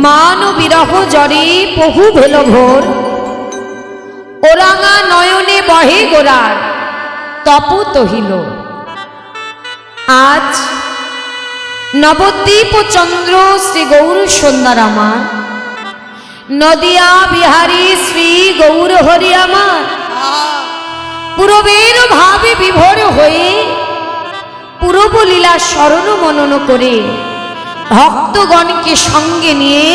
মান বিরহ জরে বহু ভেল ভোর, ওরাঙা নয়নে বহে গোরার তপ তহিল। আজ নবদ্বীপ চন্দ্র শ্রী গৌর সন্ধ্যার আমার, নদিয়া বিহারী শ্রী গৌর হরি আমার, পূরবের ভাবে বিভোর হয়ে পূরব লীলা স্মরণ মনন করে ভক্তগণকে সঙ্গে নিয়ে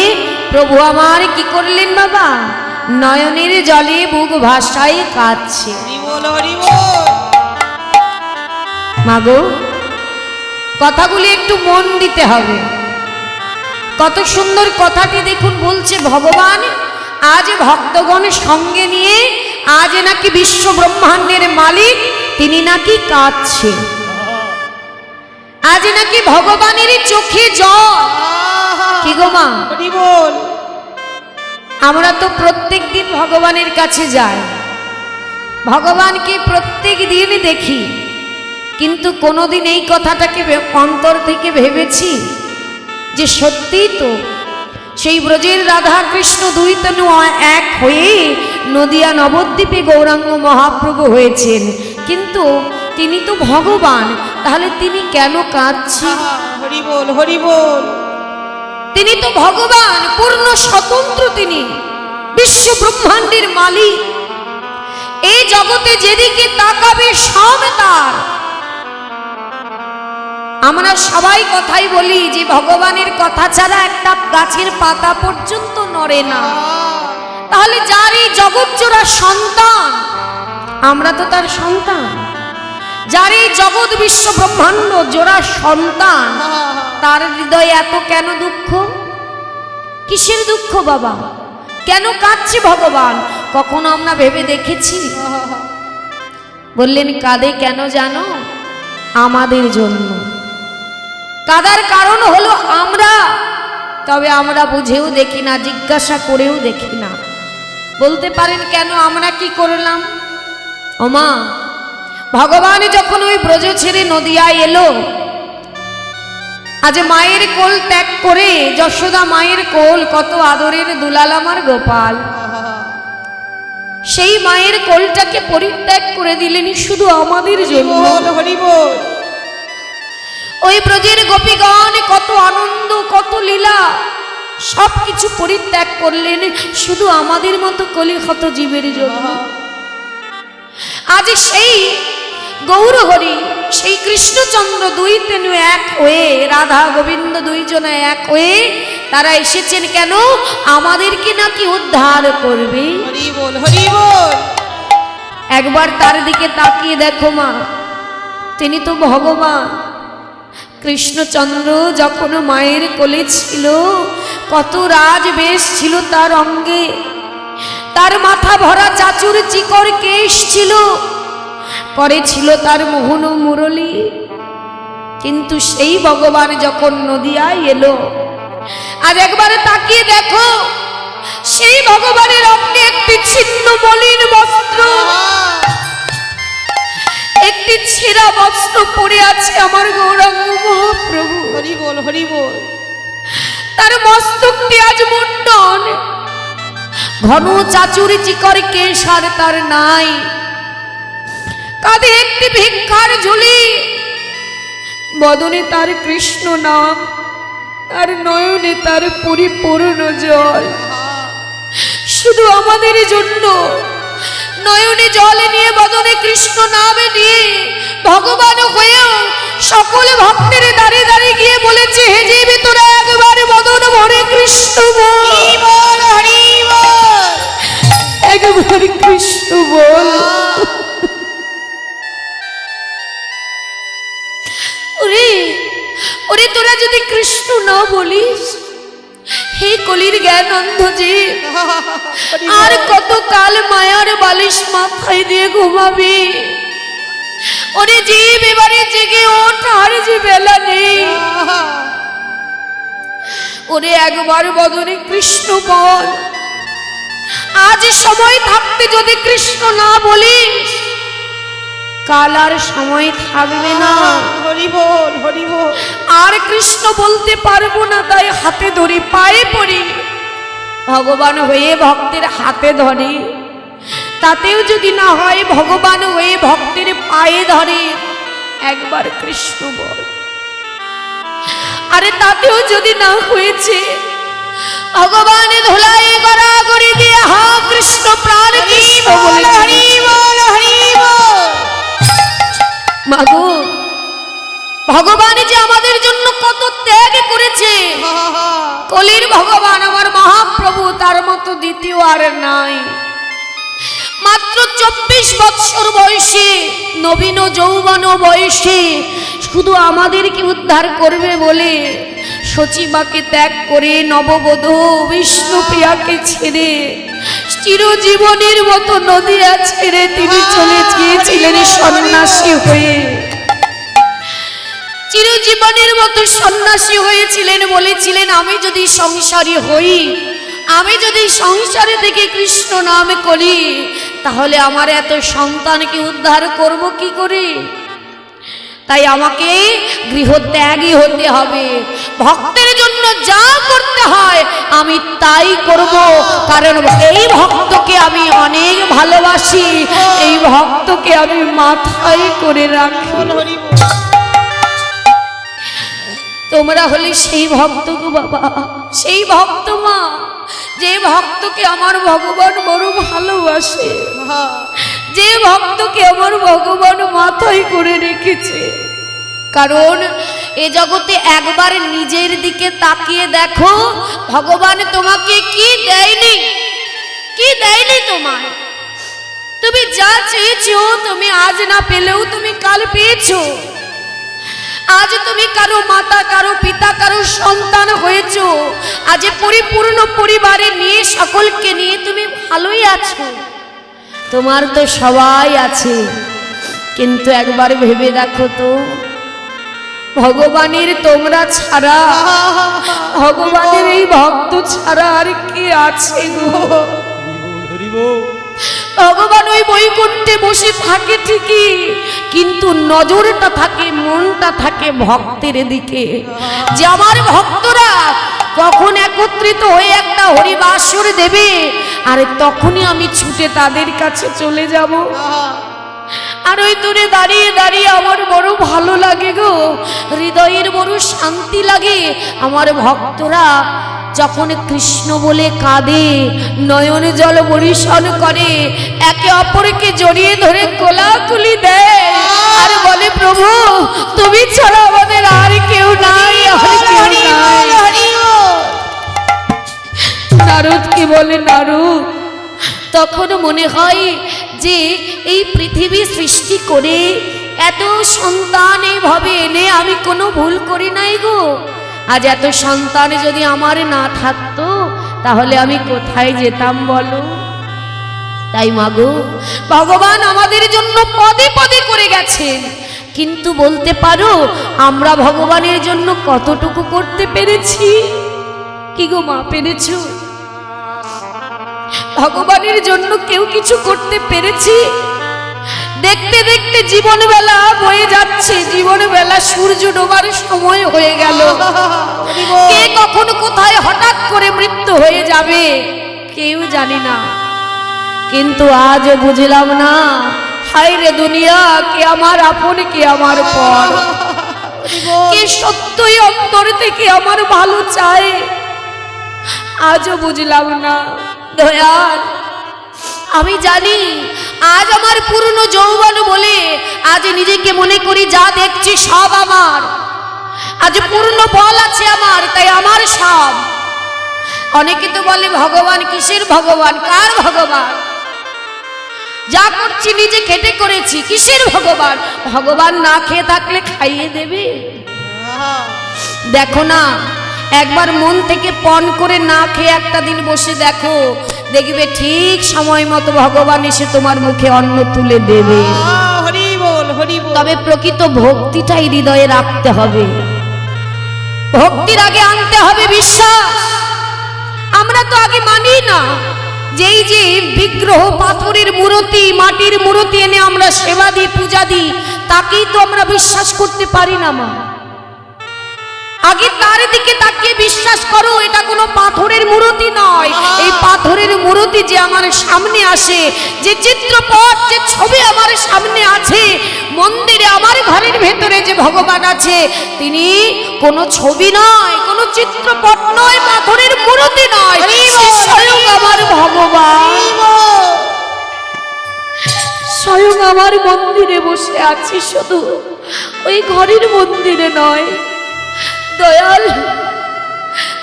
প্রভু আমার কি করলেন বাবা, নয়নের জলে বুক ভাষায় কাঁদছে। মাগো, কথাগুলি একটু মন দিতে হবে। কত সুন্দর কথাটি দেখুন, বলছে ভগবান আজ ভক্তগণ সঙ্গে নিয়ে আজ নাকি বিশ্ব ব্রহ্মাণ্ডের মালিক তিনি নাকি কাঁদছে। আজ নাকি ভগবানের চোখে জল। কি গো মা, আমরা তো প্রত্যেক দিন ভগবানের কাছে যাই, ভগবানকে প্রত্যেক দিন দেখি, কিন্তু কোনোদিন এই কথাটাকে অন্তর থেকে ভেবেছি যে সত্যি তো সেই ব্রজের রাধা কৃষ্ণ দুই তনু এক হয়ে নদিয়া নবদ্বীপে গৌরাঙ্গ মহাপ্রভু হয়েছেন, কিন্তু তিনি তো ভগবান, তাহলে তিনি কেন কাঁদছেন? হরি বল, হরি বল। তিনি তো ভগবান, পূর্ণ স্বতন্ত্র, তিনি বিশ্ব ব্রহ্মাণ্ডের মালিক। এই জগতে যেদিকে তাকাবে সব তার। আমরা সবাই কথাই বলি যে ভগবানের কথা ছাড়া একটা গাছের পাতা পর্যন্ত নড়ে না। তাহলে যার এই জগৎ জোড়া সন্তান, আমরা তো তার সন্তান, যার এই জগৎ বিশ্ব ব্রহ্মাণ্ড জোড়া সন্তান, তার হৃদয়ে এত কেন দুঃখ? কিসের দুঃখ বাবা? কেন কাঁদছে ভগবান? কখনো আমরা ভেবে দেখেছি? বললেন কাঁদে কেন জানো? আমাদের জন্য। কাঁদার কারণ হলো আমরা, তবে আমরা বুঝেও দেখি না, জিজ্ঞাসা করেও দেখি না। বলতে পারেন কেন আমরা কি করলাম? ওমা, ভগবান যখন ওই ব্রজ ছেড়ে নদিয়ায় এলো, আজ মায়ের কোল ত্যাগ করে, যশোদা মায়ের কোল, কত আদরের দুলাল আমার গোপাল, সেই মায়ের কোলটাকে পরিত্যাগ করে দিলেন শুধু আমাদের জন্য। ওই ব্রজের গোপীগণ কত আনন্দ, কত লীলা, সবকিছু পরিত্যাগ করলেন শুধু আমাদের মতো কলিহত জীবের জন্য। আজ সেই গৌর হরি, সেই কৃষ্ণচন্দ্র দুই তেনু এক হয়ে, রাধা গোবিন্দ দুইজনে এক হয়ে তারা এসেছেন কেন? আমাদেরকে নাকি উদ্ধার করবে। হরি বল, হরি বল। একবার তার দিকে তাকিয়ে দেখো মা, তিনি তো ভগবান। কৃষ্ণচন্দ্র যখন মায়ের কোলে ছিল, কত রাজবেশ ছিল তার অঙ্গে, তার মাথা ভরা চাচুর চিকর কেশ ছিল, পরে ছিল তার মোহন মুরলী। কিন্তু সেই ভগবান যখন নদিয়ায় এলো, আর একবার তাকিয়ে দেখো, সেই ভগবানের অঙ্গে একটি ছিন্ন মলিন বস্ত্র, একটি ছেঁড়া বস্ত্র পরে আছে আমার গৌরাঙ্গ মহাপ্রভু। হরি বল, হরি বল। তার মস্তকটি আজ মুন্ডন, ঘন চাচুর চিকর কেশ আর তার নাই, কাঁধে একটি ভিক্ষার ঝুলি, বদনে তার কৃষ্ণ নাম, আর নয়নে তার পরিপূর্ণ জল। শুধু আমাদের জন্য নয়নে জল নিয়ে, বদনে কৃষ্ণ নামে নিয়ে, ভগবান হয়েও সকল ভক্তের দাঁড়িয়ে দাঁড়িয়ে গিয়ে বলেছে, হে জীবে তোরা একবার বদন ভরে কৃষ্ণ বল, হরি বল, একবার কৃষ্ণ বল। ওরে ওরে, তোরা যদি কৃষ্ণ না বলিস, হে কলির জ্ঞান অন্ধ জীব, আর কত কাল মায়ার বালিশ মাথায় দিয়ে ঘুমাবি? ওরে জীব, এবারে জেগে ওঠ, আর যে বেলা নেই। ওরে একবার বদনে কৃষ্ণ বল। আজ সময় থাকতে যদি কৃষ্ণ না বলিস, কাল আর সময় থাকবে না। হরি বল, হরি বল। আর কৃষ্ণ বলতে পারবো না, তাই হাতে ধরি, পায়ে পড়ি, ভগবান হয়ে ভক্তের হাতে ধরে, তাতেও যদি না হয় ভগবান হয়ে ভক্তের পায়ে ধরে, একবার কৃষ্ণ বল। আরে তাতেও যদি না হয়েছে, ভগবান ধুলাই করা করে দিয়ে হা কৃষ্ণ প্রাণ কৃষ্ণ বলে হরি বল হরি বল। মাগো, ভগবান যে আমাদের জন্য কত ত্যাগ করেছে। কলির ভগবান আমার মহাপ্রভু, তার মতো দ্বিতীয় আর নাই। মাত্র 24 বৎসর বয়সে, নবীন যৌবন বয়সে শুধু আমাদেরকে উদ্ধার করবে বলে সচিবাকে ত্যাগ করে নববধূ বিষ্ণুপ্রিয়াকে ছেড়ে চিরজীবনের মতো নদিয়া ছেড়ে তিনি চলে গিয়েছিলেন সন্ন্যাসী হয়ে। চিরজীবনের মতো সন্ন্যাসী হয়েছিলেন, বলেছিলেন আমি যদি সংসারী হই, আমি যদি সংসারে থেকে কৃষ্ণ নাম করি, তাহলে আমার এত সন্তানকে উদ্ধার করব কি করে? তাই আমাকে গৃহত্যাগী হতে হবে। ভক্তের জন্য যা করতে হয় আমি তাই করব, কারণ এই ভক্তকে আমি অনেক ভালোবাসি, এই ভক্তকে আমি মাথায় করে রাখি। হরি বল। তোমরা হলে সেই ভক্ত গো বাবা, সেই ভক্ত মা, যে ভক্তকে আমার ভগবান বড় ভালোবাসে, যে ভক্তকে আমার ভগবান মাথায় করে রেখেছে। কারণ এ জগতে একবার নিজের দিকে তাকিয়ে দেখো, ভগবান তোমাকে কি দেয়নি, কি দেয়নি তোমায়। তুমি যা চেয়েছো, তুমি আজ না পেলেও তুমি কাল পেয়েছো। আজ তুমি কারো মাতা, কারো পিতা, কারো সন্তান হয়েছো। আজ পরিপূর্ণ পরিবারে নিয়ে, সকলকে নিয়ে তুমি ভালোই আছো। তোমার তো সবাই আছে, কিন্তু একবার ভেবে দেখো তো, ভগবানের তোমরা ছাড়া, ভগবানের এই ভক্ত ছাড়া আর কে আছে গো? ভগবান ওই বৈকুণ্ঠে বসে থাকে ঠিকই, কিন্তু নজরটা থাকে, মনটা থাকে ভক্তের দিকে, যে আমার ভক্তরা কখন একত্রিত হয়ে একটা হরিবাসর দেবে, আর তখনই আমি ছুটে তাদের কাছে চলে যাব। আর ওই দূরে দাঁড়িয়ে দাঁড়িয়ে আমার বড় ভালো লাগে গো, হৃদয়ের বড় শান্তি লাগে। আমার ভক্তরা যখন কৃষ্ণ বলে কাঁদে, নয়নে জল বরিশন করে, একে অপরকে জড়িয়ে ধরে কোলাকুলি দেয়, আর বলে প্রভু তুমি ছাড়া আমাদের আর কেউ নাই, আর কেউ নাই। নারদ কি বলে, নারদ তখন মনে হয় যে এই পৃথিবী সৃষ্টি করে এত সন্তান এইভাবে এনে আমি কোনো ভুল করি নাই গো। আজ এত সন্তান যদি আমার না থাকতো, তাহলে আমি কোথায় যেতাম বলো? তাই মাগো, ভগবান আমাদের জন্য পদে পদে করে গেছেন, কিন্তু বলতে পারো আমরা ভগবানের জন্য কতটুকু করতে পেরেছি? কি গো মা, পেরেছো? ভগবানের জন্য কেউ কিছু করতে পেরেছি? দেখতে দেখতে জীবন বেলা বয়ে যাচ্ছে, জীবন বেলা সূর্য ডোবার সময় হয়ে গেল। কে কখন কোথায় হঠাৎ করে মৃত্যু হয়ে যাবে কেউ জানি না, কিন্তু আজও বুঝলাম না, হায় রে দুনিয়া, কে আমার আপন, কে আমার পর, কে সত্যই অন্তর থেকে আমার ভালো চায়, আজও বুঝলাম না। দয়াল, আমি জানি আজ আমার পূর্ণ যৌবন বলে আজ নিজেকে মনে করি যা দেখছি সব আমার, আজ পূর্ণ বল আছে আমার, তাই আমার সব। অনেকে তো বলে ভগবান কিসের ভগবান, কার ভগবান? যা করছি নিজে খেটে করেছি, কিসের ভগবান? ভগবান না খেয়ে থাকলে খাইয়ে দেবে? দেখো না, একবার মন থেকে পণ করে না খেয়ে একটা দিন বসে দেখো, দেখবে ঠিক সময় মতো ভগবান এসে তোমার মুখে অন্ন তুলে দেবে। হরি বল হরি বল। তবে প্রকৃত ভক্তিটাই হৃদয়ে রাখতে হবে, ভক্তির আগে আনতে হবে বিশ্বাস। আমরা তো আগে মানি না, যেই যে বিগ্রহ, পাথরের মূর্তি, মাটির মূর্তি এনে আমরা সেবা দিই, পূজা দিই, তাকেই তো আমরা বিশ্বাস করতে পারি না মা। আগে তার দিকে তাকিয়ে বিশ্বাস করো, এটা কোনো পাথরের মূর্তি নয়, আমার সামনে আসে, যে চিত্রপট, যে ছবি আমার সামনে আছে, মন্দিরে আমার ঘরের ভেতরে যে ভগবান আছে, তিনি কোনো ছবি নয়, কোনো চিত্রপট নয়, পাথরের মূর্তি নয়, সে স্বয়ং আমার ভগবান, স্বয়ং আমার মন্দিরে বসে আছি। শুধু ওই ঘরের মন্দিরে নয় দয়াল,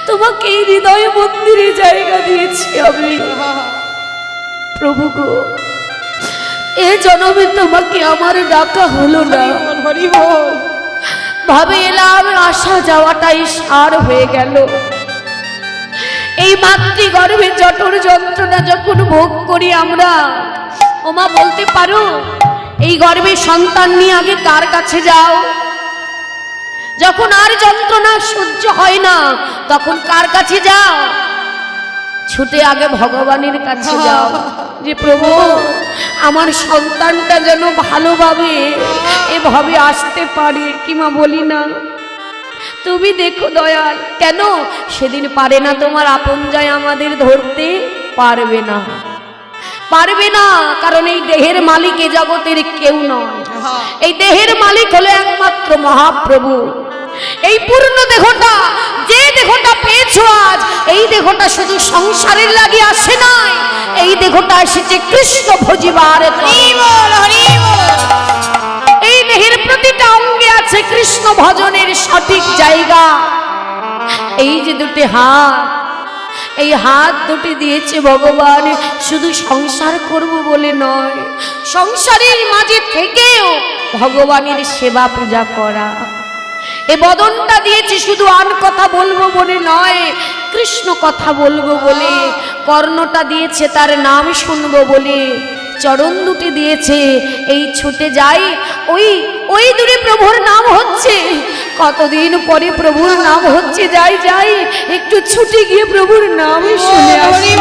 তোমাকে এই হৃদয় মন্দিরে জায়গা দিয়েছি আমি। প্রভু গো, এ জন্মে তোমাকে আমার ডাকা হলো না, হরি বল। ভাবে এলাম আসা যাওয়াটাই সার হয়ে গেল। এই মাতৃগর্ভে জঠর যন্ত্রণা যখন ভোগ করি আমরা, ওমা বলতে পারো এই গর্ভে সন্তান নিয়ে আগে কার কাছে যাও? যখন আর যন্ত্রণা সহ্য হয় না তখন কার কাছে যাও? ছুটে আগে ভগবানের কাছে যাও, যে প্রভু আমার সন্তানটা যেন ভালোভাবে এভাবে আসতে পারে। কি মা বলি না? তুমি দেখো দয়াল, কেন সেদিন পারে না তোমার আপন যায় আমাদের ধরতে? পারবে না, পারবে না, কারণ এই দেহের মালিক এ জগতের কেউ নয়। এই দেহের মালিক হলো একমাত্র মহাপ্রভু। এই পূর্ণ দেহটা, যে দেহটা পেয়েছো আজ, এই দেহটা শুধু সংসারের লাগি আসে নাই, এই দেহটা এসেছে কৃষ্ণ ভজিবার। এই দেহের প্রতিটা অঙ্গে আছে কৃষ্ণ ভজনের সঠিক জায়গা। এই যে দুটি হাত, এই হাত দুটি দিয়েছে ভগবান শুধু সংসার করব বলে নয়, সংসারের মাঝে থেকেও ভগবানের সেবা পূজা করা। এই বদনটা দিয়েছে শুধু আন কথা বলবো বলে নয়, কৃষ্ণ কথা বলবো বলে। কর্ণটা দিয়েছে তার নাম শুনবো বলে। চরণ দুটি দিয়েছে এই ছুটে যাই, ওই দূরে প্রভুর নাম হচ্ছে, কতদিন পরে প্রভুর নাম হচ্ছে, যাই যাই একটু ছুটে গিয়ে প্রভুর নাম শুনে আসি।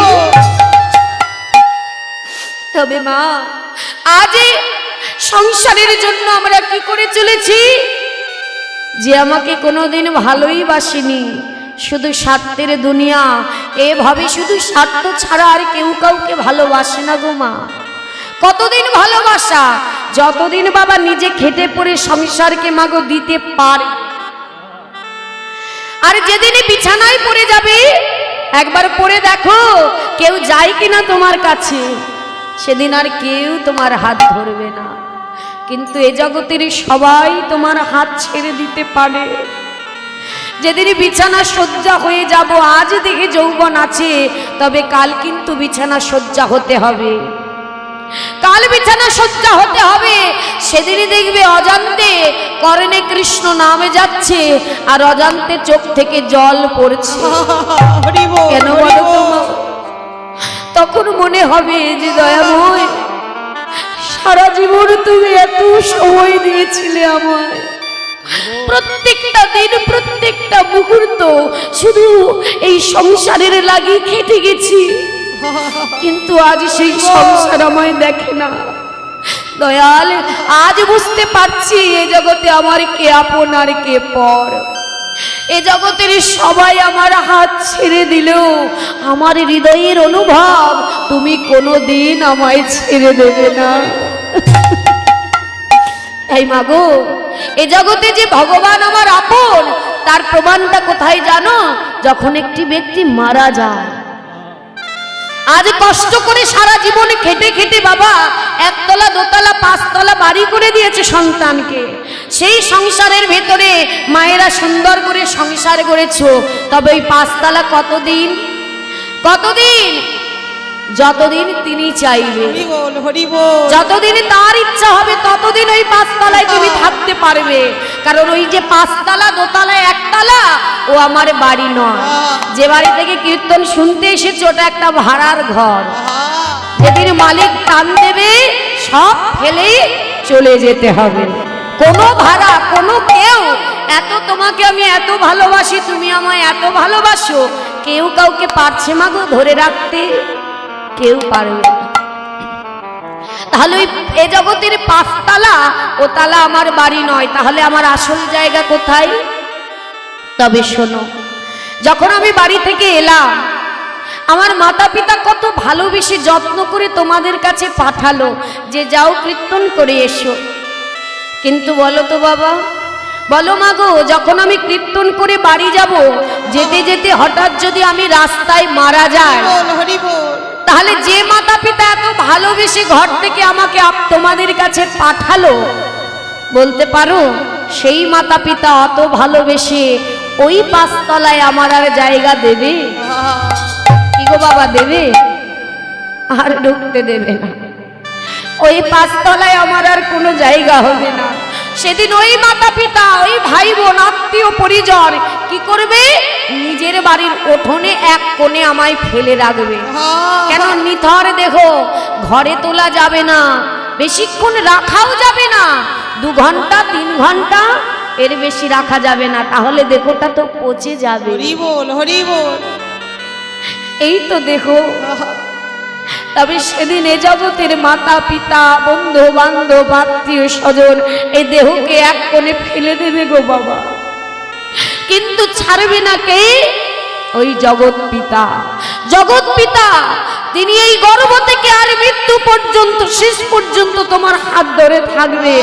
তবে মা, আজ সংসারের জন্য আমরা কি করে চলেছি? যে আমাকে কোনোদিন ভালোই বাসেনি, শুধু স্বার্থের দুনিয়া, এভাবে শুধু স্বার্থ ছাড়া আর কেউ কাউকে ভালোবাসে না গো মা। কতদিন ভালোবাসা? যতদিন বাবা নিজে খেটে পড়ে সংসারকে মাগো দিতে পারে। আর যেদিনই বিছানায় পড়ে যাবে, একবার পড়ে দেখো কেউ যায় কিনা তোমার কাছে, সেদিন আর কেউ তোমার হাত ধরবে না। কিন্তু এ জগতের সবাই তোমার হাত ছেড়ে দিতে পারে। যেদিন বিছানা শয্যা হয়ে যাব, আজ দেখে যৌবন আছে, তবে কাল কিন্তু বিছানা শয্যা হতে হবে, কাল বিছানা শয্যা হতে হবে। সেদিনই দেখবে অজান্তে করণে কৃষ্ণ নামে যাচ্ছে আর অজান্তে চোখ থেকে জল পড়ছে। কেন বলো তো মা? তখন মনে হবে যে দয়াময়, সারা জীবন তুমি এত সময় দিয়েছিলে আমায়, প্রত্যেকটা দিন প্রত্যেকটা মুহূর্ত শুধু এই সংসারের লাগি খেটে গেছি, কিন্তু আজ সেই সংসার আমায় দেখে না। দয়াল, আজ বুঝতে পারছি এ জগতে আমার কে আপন আর কে পর। এ জগতের সবাই আমার হাত ছেড়ে দিলেও আমার হৃদয়ের অনুভব তুমি কোনোদিন আমায় ছেড়ে দেবে না। এই মাগো, এ জগতে যে ভগবান আমার আপন, তার প্রমাণটা কোথায় জানো? যখন একটি ব্যক্তি মারা যায়। আজ কষ্ট করে সারা জীবন খেটে খেটে বাবা একতলা দোতলা পাঁচতলা বাড়ি করে দিয়েছে সন্তানকে। সেই সংসারের ভেতরে মায়েরা সুন্দর করে সংসার করেছো, তবে ওই পাঁচতলা কতদিন? কতদিন? যতদিন তিনি চাইবে, যতদিন তার ইচ্ছা হবে ততদিন ওই পাঁচতলায় তুমি থাকতে পারবে। কারণ ওই যে পাঁচতলা দোতলা একতলা, ও আমার বাড়ি নয়। যে বাড়ি থেকে কীর্তন শুনতে এসেছে ওটা একটা ভাড়ার ঘর। যেদিন মালিক টান দেবে সব ফেলে চলে যেতে হবে। কোনো ভাড়া, কোনো কেউ এত তোমাকে আমি এত ভালোবাসি, তুমি আমায় এত ভালোবাসো, কেউ কাউকে পারছে মাগো ধরে রাখতে? কেউ পারবে না। তাহলে এ জগতের পাঁচতলা ও তালা আমার বাড়ি নয়, তাহলে আমার আসল জায়গা কোথায়? তবে শোনো, যখন আমি বাড়ি থেকে এলাম, আমার মাতা পিতা কত ভালোবেসে যত্ন করে তোমাদের কাছে পাঠালো যে যাও কীর্তন করে এসো। কিন্তু বলো তো বাবা, বলো মা গো, যখন আমি কীর্তন করে বাড়ি যাব, যেতে যেতে হঠাৎ যদি আমি রাস্তায় মারা যাই, বল হরি বল। তাহলে যে মাতা পিতা এত ভালোবেসে ঘর থেকে আমাকে তোমাদের কাছে পাঠালো, বলতে পারো সেই মাতা পিতা অত ভালোবেসে ওই পাঁচতলায় আমার আর জায়গা দেবে? কি গো বাবা, দেবে? আর ঢুকতে দেবে না। ওই পাঁচতলায় আমার আর কোনো জায়গা হবে না। সেদিন ওই মাতা পিতা, ওই ভাই বোন, আত্মীয় পরিজন কি করবে? নিজের বাড়ির উঠোনে এক কোণে আমায় ফেলে রাখবে। কেন? নিথর দেহ ঘরে তোলা যাবে না, বেশিক্ষণ রাখাও যাবে না, 2 ঘন্টা 3 ঘন্টা এর বেশি রাখা যাবে না, তাহলে দেহটা তো পচে যাবে। হরি বল হরি বল। এই তো দেখো। তবে সেদিন এ জগতের মাতা পিতা, বন্ধু বান্ধব, আত্মীয় স্বজন এই দেহকে এক কোণে ফেলে দেবে গো বাবা, কিন্তু ছাড়বে না কে? ওই জগৎ পিতা। জগৎ পিতা তিনি এই গর্ভ থেকে আর মৃত্যু পর্যন্ত, শেষ পর্যন্ত তোমার হাত ধরে থাকবে।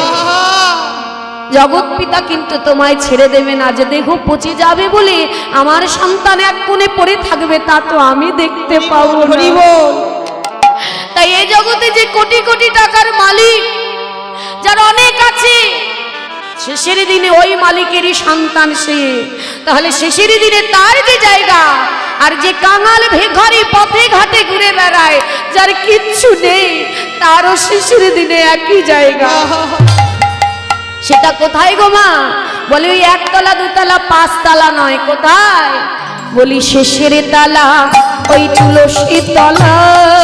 জগৎ পিতা কিন্তু তোমায় ছেড়ে দেবে না। যে দেহ পচে যাবে বলে আমার সন্তান এক কোণে পড়ে থাকবে, তা তো আমি দেখতে পাবো না। হরি বল। তাই এই জগতে যে কোটি কোটি টাকার মালিক, যার অনেক আছে, শেষের দিনে ওই মালিকেরই সন্তান সে। তাহলে শেষের দিনে তার যে জায়গা, আর যে কাঙাল ঘরে পথে ঘাটে ঘুরে বেড়ায়, যার কিচ্ছু নেই, তারও শেষের দিনে একই জায়গা। সেটা কোথায় গো মা? বলি ওই 1 তলা 2 তলা 5 তলা নয়, কোথায়? বলি শেষের তালা ওই তুলসী তলা।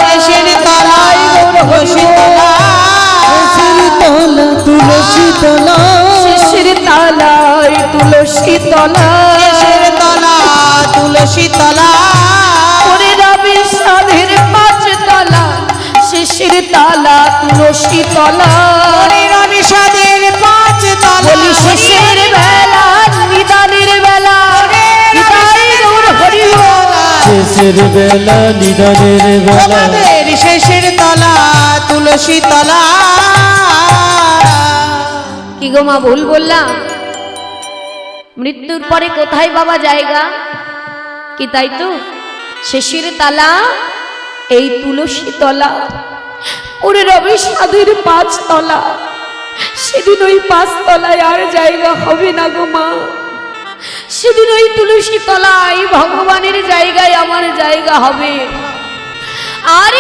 শেষের তলায় তুলসী তলা, শেষের তলা তুলসী তলা, শেষের তালায় তুলসী তলা, শেষের তলা তুলসী তলা। ওরে রবি সাধের 5 তলা, শেষের তালা তুলসী তলা। হরি রবি সাদের 5 তলা। বলি শেষের বেলা, নিদানের বেলা, নিতাই গৌর হরি বল। শেষের বেলা নিদানের বেলা, আমাদের শেষের তলা তুলসী তলা। কি গো মা, ভুল বললাম? মৃত্যুর পরে কোথায় বাবা জায়গা? কি তাই তো? শেষের তালা এই তুলসী তলা। ওরে রবি সাধুর 5 তলা। সেদিন ওই 5 তলায় আর জায়গা হবে না গো মা। সেদিন ওই তুলসী তলায় ভগবানের জায়গায় আমার জায়গা হবে। আর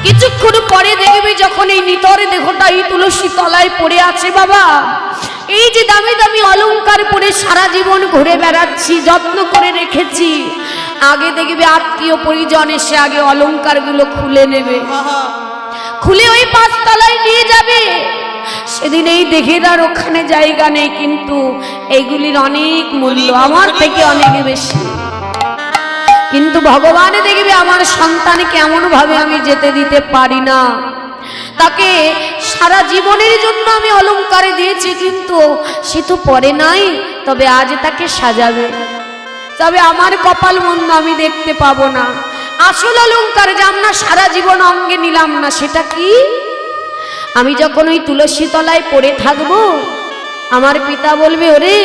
কিছুক্ষণ পরে দেখবে যখন এই নিতরে দেহটা এই তুলসী তলায় পড়ে আছে বাবা, এই যে দামি দামি অলংকার পরে সারা জীবন ঘুরে বেড়াচ্ছি, যত্ন করে রেখেছি, আগে দেখবে আত্মীয় পরিজন এসে আগে অলংকারগুলো খুলে নেবে, খুলে ওই 5 তলায় নিয়ে যাবে। সেদিন এই দেহের আর ওখানে জায়গা নেই, কিন্তু এইগুলির অনেক মূল্য, আমার থেকে অনেক বেশি। কিন্তু ভগবান দেখবে আমার সন্তানকে এমন ভাবে আমি যেতে দিতে পারি না। তাকে সারা জীবনের জন্য আমি অলংকারে দিয়েছি, কিন্তু সে তো পরে নাই, তবে আজ তাকে সাজাবে। তবে আমার কপাল মন্দ, আমি দেখতে পাবো না। আসল অলংকার যে আমরা সারা জীবন অঙ্গে নিলাম না, সেটা কি? আমি যখন ওই তুলসী তলায় পড়ে থাকবো, আমার পিতা বলবে, ওরে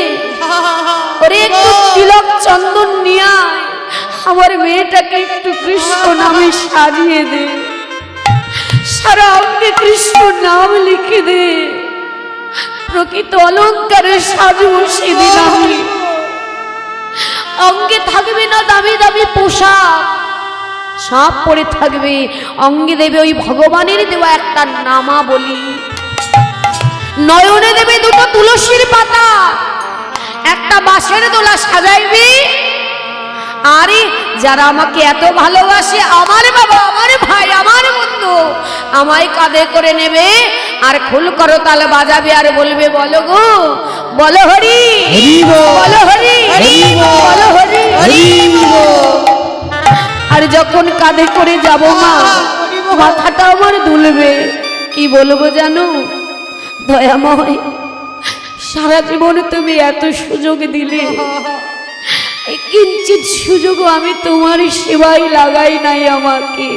ওরে একটু তিলক চন্দন নিয়ে আয়, আমার মেয়েটাকে একটু কৃষ্ণ নামে সাজিয়ে দে, সারা অঙ্গে কৃষ্ণ নাম লিখে দে। প্রকৃত অলঙ্কারের সাজবো সেদিন আমি। অঙ্গে থাকবে না দামি দামি পোশাক, সব পরে থাকবে, অঙ্গে দেবে ওই ভগবানের দেওয়া একটা নামা বলি, নয়নে দেবে 2টো তুলসীর পাতা, একটা বাঁশের দোলা সাজাইবে। আরে যারা আমাকে এত ভালোবাসে, আমার বাবা, আমার ভাই, আমার বন্ধু, আমায় কাঁধে করে নেবে আর খুল করতাল বাজাবে আর বলবে, বলো গো, বলো হরি, বলো হরি, বলো হরি, আর যখন কাঁধে করে যাব মা, মাথাটা আমার দুলবে। কি বলবো জানো? দয়াময়, সারা জীবনে তুমি এত সুযোগ দিলে, এই কিঞ্চিত সুযোগও আমি তোমার সেবায় লাগাই নাই আমাকে।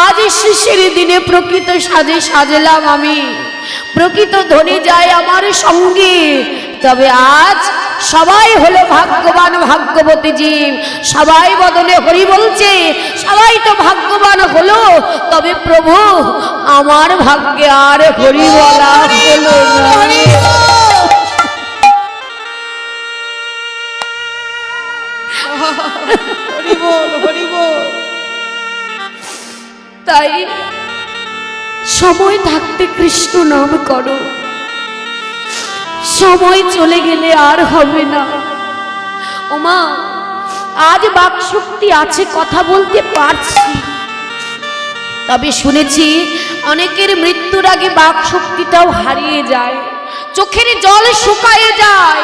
আজ শেষের দিনে প্রকৃত সাজে সাজলাম আমি, প্রকৃত ধনে যায় আমার সঙ্গে। তবে আজ সবাই হলো ভাগ্যবান ভাগ্যবতী জীব, সবাই বদলে হরি বলছে, সবাই তো ভাগ্যবান হলো। তবে প্রভু আমার ভাগ্যে আর হরি বলা হলো না। হরি বল, হরি বল। তাই সময় থাকতে কৃষ্ণ নাম করো, সময় চলে গেলে আর হবে না। ওমা, আজ বাক শক্তি আছে, কথা বলতে পারছি, তবে শুনেছি অনেকের মৃত্যুর আগে বাক শক্তিটাও হারিয়ে যায়, চোখের জল শুকায়ে যায়,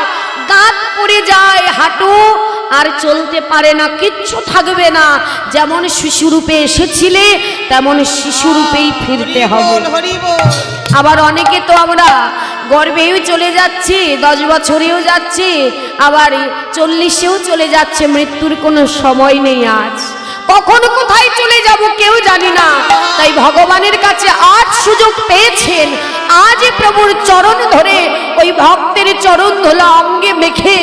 দাঁত পড়ে যায়, হাঁটু আর চলতে পারে না, কিচ্ছু থাকবে না। যেমন শিশুরূপে এসেছিলে তেমন শিশুরূপেই ফিরতে হবে। হরি বল। আবার অনেকে তো আমরা গর্ভেও চলে যাচ্ছি, 10 বছরেও যাচ্ছি, আবার 40-এও চলে যাচ্ছে, মৃত্যুর কোনো সময় নেই। আজ কখন কোথায় চলে যাব কেউ জানি না। তাই ভগবানের কাছে আজ সুযোগ পেয়েছেন, আজ প্রভুর চরণ ধরে, ওই ভক্তের চরণ ধোলা অঙ্গে মেখে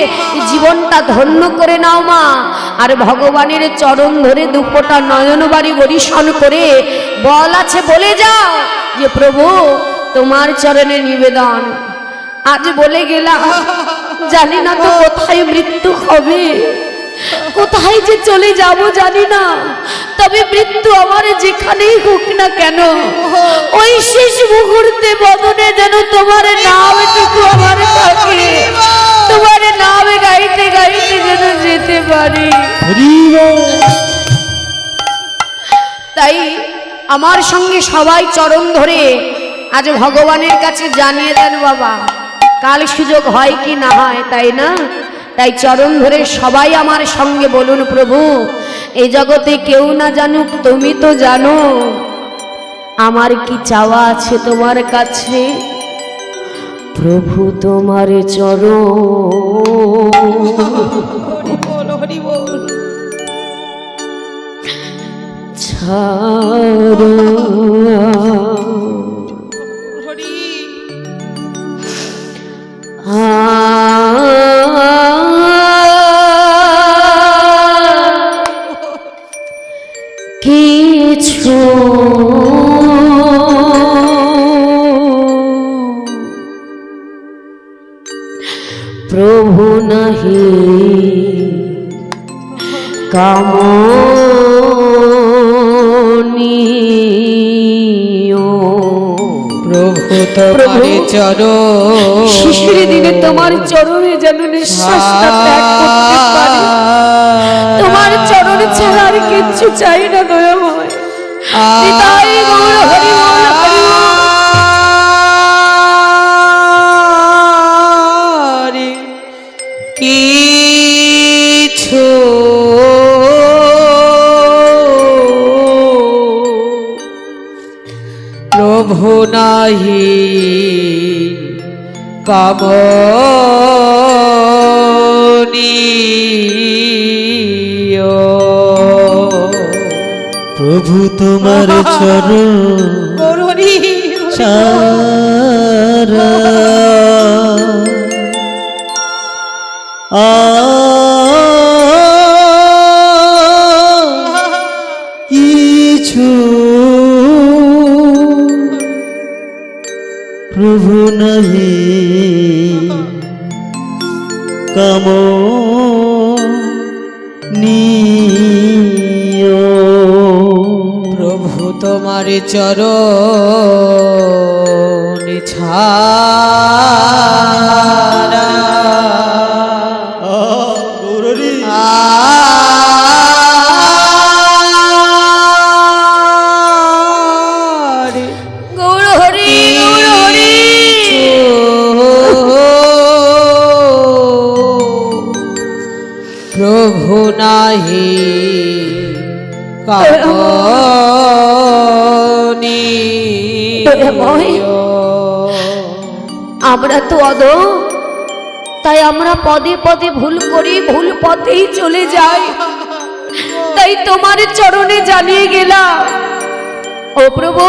জীবনটা ধন্য করে নাও মা। আর ভগবানের চরণ ধরে দুপোটা নয়নবাড়ি বরিশন করে বল আছে বলে যাও যে প্রভু তোমার চরণে নিবেদন। আজ বলে গেলাম, জানি না তো কোথায় মৃত্যু হবে, কোথায় যে চলে যাব জানি না। তবে মৃত্যু আমার যেখানেই হোক না কেন, ওই শেষ মুহূর্তে বদনে যেন তোমার নামটুকু আমার থাকে, তোমার নাম গাইতে গাইতে যেন যেতে পারি। তাই আমার সঙ্গে সবাই চরণ ধরে আজ ভগবানের কাছে জানিয়ে দেন বাবা, কাল সুযোগ হয় কি না হয়, তাই না? তাই চরণ ধরে সবাই আমার সঙ্গে বলুন, প্রভু এই জগতে কেউ না জানুক, তুমি তো জানো আমার কি চাওয়া আছে তোমার কাছে। প্রভু তোমার চরণ হরি বল, হরি বল। ছাড়ো হরি কিছু প্রভু নাহি কামনীয়। প্রভু তোমার চরণ, শিশির দিনে তোমার চরণে যেন নিঃশ্বাসটা ত্যাগ করতে পারি। তোমার চরণ ছাড়া আর কিচ্ছু চাই না দয়াময়। নিতাই গৌর হরি বল, হরি বল। কিছু প্রভু নাহি কামনীয়। প্রভু তোমার চরণ হরি ছাড়া কিছু প্রভু নাহি কামনীয়। প্রভু তোমার চরণ ছাড়া গৌরী আর গৌর হরি, গৌর হরি। প্রভু নাহি কামনীয়। আমরা তো অদ তাই আমরা পদে পদে ভুল করি, ভুল পথেই চলে যাই। তাই তোমার চরণে জানিয়ে গেলাম, ও প্রভু,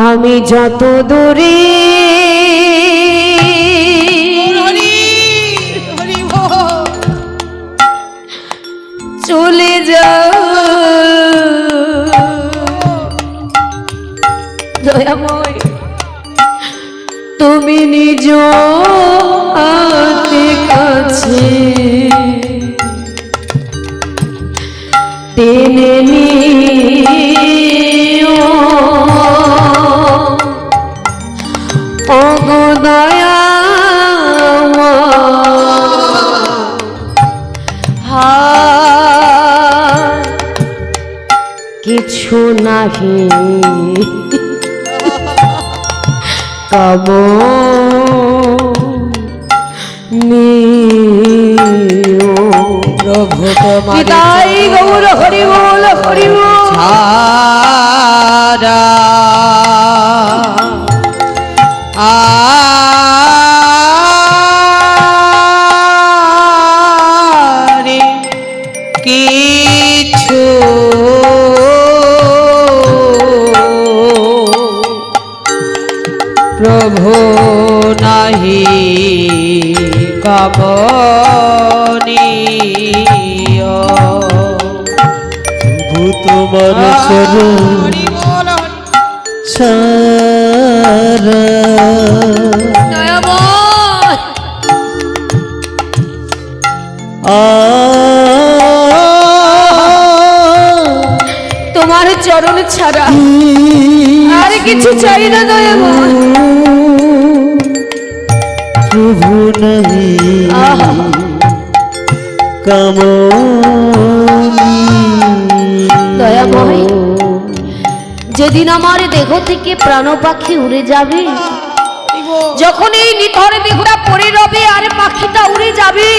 আমি যত দূরে হরি হরি বল। চলে যাও, দয়াময় তুমি নিজ হাতে কাছে টেনে নিও, ও গো দয়াময়, কিছু নাহি কাম প্রভু তোমার বিদায় গৌর হরি বল হরি বল। ছাড়া আরে কিছু প্রভু নাহি কামনীয়। প্রভু তোমার চরণ হরি বল ছাড়া দয়াময় তোমার চরণ ছাড়া আর কিছু চাই না দয়াময়। প্রভু নাহি আহা। দয়াময়, যেদিন আমার দেহ থেকে প্রাণ পাখি উড়ে যাবে, যখন এই নিথর দেহটা পড়ে রবে আর পাখিটা উড়ে যাবে,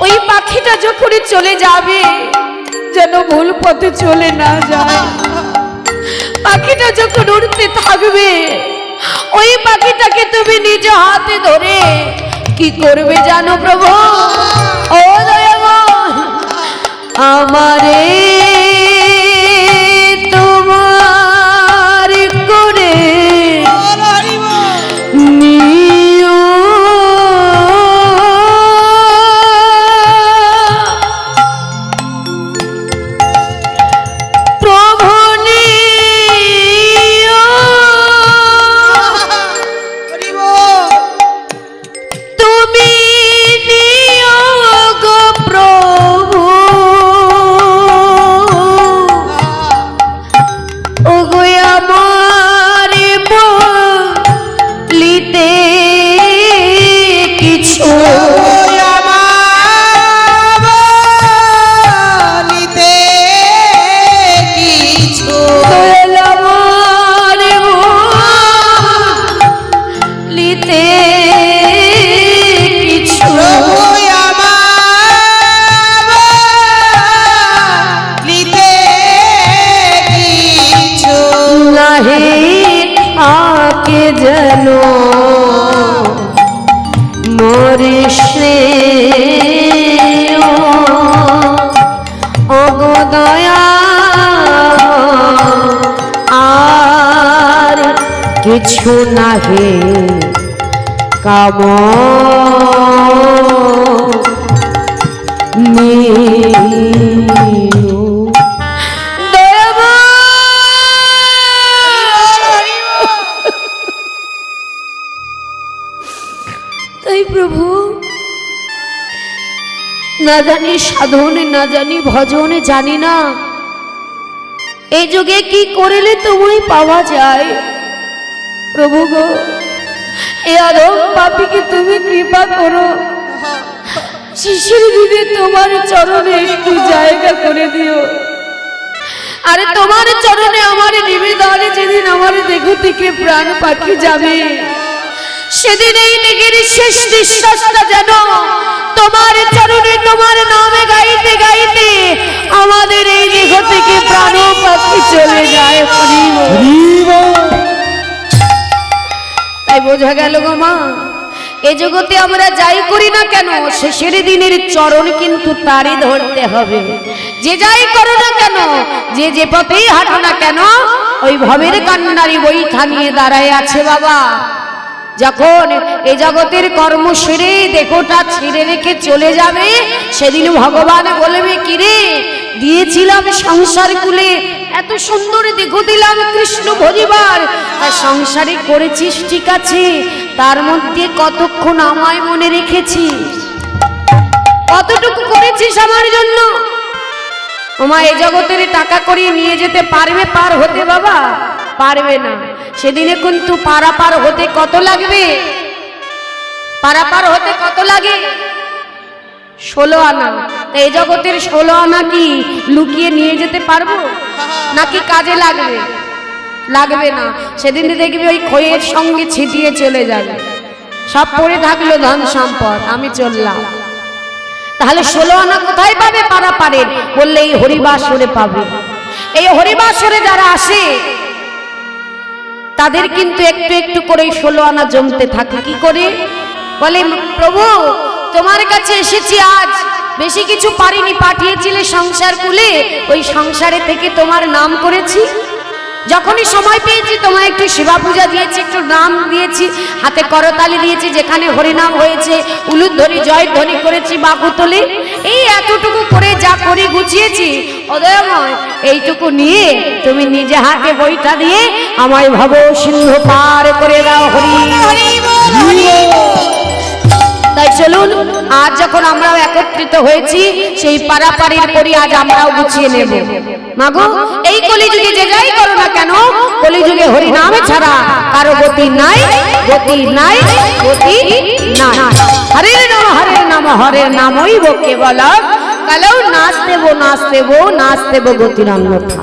ওই পাখিটা যখন চলে যাবে যেন ভুল পথে চলে না যায়। পাখিটা যখন উড়তে থাকবে, ওই পাখিটাকে তুমি নিজ হাতে ধরে কি করবে জানো প্রভু? ও দয়াময়, আমারে তোমার করে নিও, প্রভু নিও, তুমি নিও গো প্রভু, ওগো আমার বলিতে কিছু দয়াল আমার বলিতে কিছু নাহি থাকে যেন মরি শ্রেয়, ওগো দয়া আর কিছু নাহি কাম তাই প্রভু, না জানি সাধন, না জানি ভজন, জানি না এই যুগে কি করিলে তোমায় পাওয়া যায়। প্রভু গো, এ আদম পাপীকে তুমি কৃপা করো, শিশির দিদি তোমার চরণে একটু জায়গা করে দিও। আরে তোমার চরণে আমার নিবেদন, যেদিন আমার দেহ থেকে প্রাণ পাখি যাবে, সেদিন এই দেহের শেষ নিঃশ্বাসটা যেন তোমার চরণে তোমার নামে গাইতে গাইতে আমাদের এই দেহ থেকে প্রাণ পাখি চলে যায়। হরি বল। তাই বোঝা গেল গো মা, এ জগতে আমরা যাই করি না কেন শেষের দিনের চরণ কিন্তু তারই ধরতে হবে। যে যাই করো না কেন, যে যে পথেই হাঁটো না কেন, ওই ভবের কান্নারি বৈঠা নিয়ে দাঁড়ায় আছে বাবা। যখন এ জগতের কর্ম সেরে দেহটা ছেড়ে রেখে চলে যাবে, সেদিন ভগবান বলবে, কিরে দিয়েছিলাম সংসার কুলে এত সুন্দর দেহ দিলাম কৃষ্ণ ভজিবার, আর সংসারে করেছিস ঠিক আছে, তার মধ্যে কতক্ষণ আমায় মনে রেখেছিস, কতটুকু করেছিস আমার জন্য? ওমা এ জগতের টাকা করিয়ে নিয়ে যেতে পারবে পার হতে বাবা? পারবে না। সেদিনে কিন্তু পারাপার হতে কত লাগবে? পারাপার হতে কত লাগে? 16 আনা। এই জগতের 16 আনা কি লুকিয়ে নিয়ে যেতে পারবো নাকি কাজে লাগবে? লাগবে না। সেদিন দেখবি ওই খয়ের সঙ্গে ছিটিয়ে চলে যাবে, সব পড়ে থাকলো ধন সম্পদ, আমি চললাম। তাহলে 16 আনা কোথায় পাবে পারাপারের? বললে এই হরিবাসরে পাবে। এই হরিবাসরে যারা আসে তাদের কিন্তু একটু একটু করে 16 আনা জমতে থাকে। কি করে? বলে, প্রভু তোমার কাছে এসেছি আজ, বেশি কিছু পারিনি, পাঠিয়েছিলে সংসার কুলে, ওই সংসারে থেকে তোমার নাম করেছি, যখনই সময় পেয়েছি তোমায় একটু সেবা পূজা দিয়েছি, একটু নাম দিয়েছি, হাতে করতালি দিয়েছি, যেখানে হরিনাম হয়েছে উলুধ্বনি জয়ধ্বনি করেছি, বাকুতলি, এই এতটুকু করে যা করে গুছিয়েছি উদয়ময়, এইটুকু নিয়ে তুমি নিজে হাতে বইটা দিয়ে আমায় ভব সিন্ধু পার করে দাও। হরি তাই চলুন, আজ যখন আমরাও একত্রিত হয়েছি, সেই পারাপারির করি আজ আমরাও গুছিয়ে নেব। মাগো, এই কলিযুগে যে যাই করো না কেন, কলিযুগে হরি নামে ছাড়া কারো গতি নাই, গতি নাই, গতি নাই। হরের নাম হরের নাম হরের নামই কেবল, কালেও নাচ দেব নাচ দেব নাচ দেব গতির অন্যথা।